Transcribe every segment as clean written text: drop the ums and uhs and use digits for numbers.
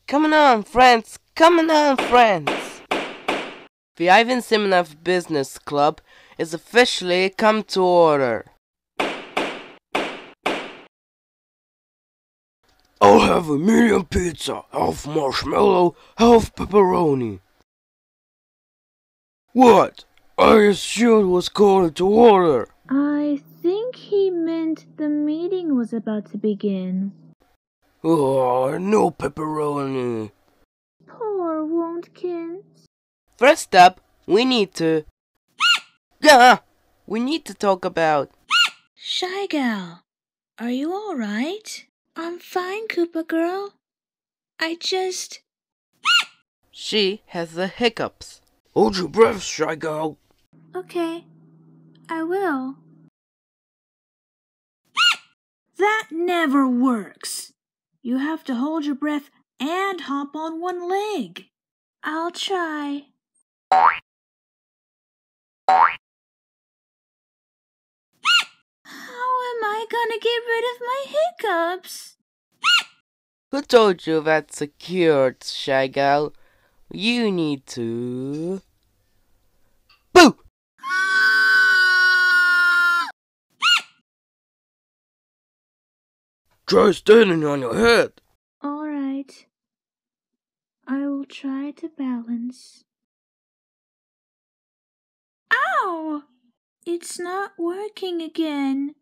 Come on, friends! Come on, friends! The Ivan Simonov Business Club is officially come to order. I'll have a medium pizza, half marshmallow, half pepperoni. What? I assumed was called to order. I think he meant the meeting was about to begin. Oh, no pepperoni. Poor wontkins. First up, we need to talk about ShyGal, are you alright? I'm fine, Koopa girl. She has the hiccups. Hold your breath, ShyGal. Okay, I will. That never works. You have to hold your breath and hop on one leg. I'll try. How am I gonna get rid of my hiccups? Who told you that's secured, ShyGal? You need to... Boo! Try standing on your head. Alright. I will try to balance. Ow! It's not working again.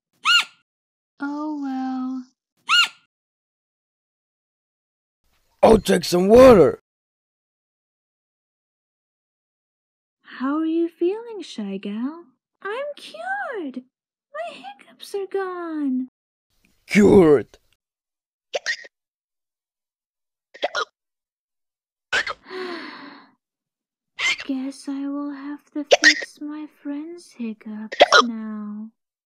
Oh well. I'll take some water. How are you feeling, ShyGal? I'm cured! My hiccups are gone. Cured. Guess I will have to fix my friend's hiccups now.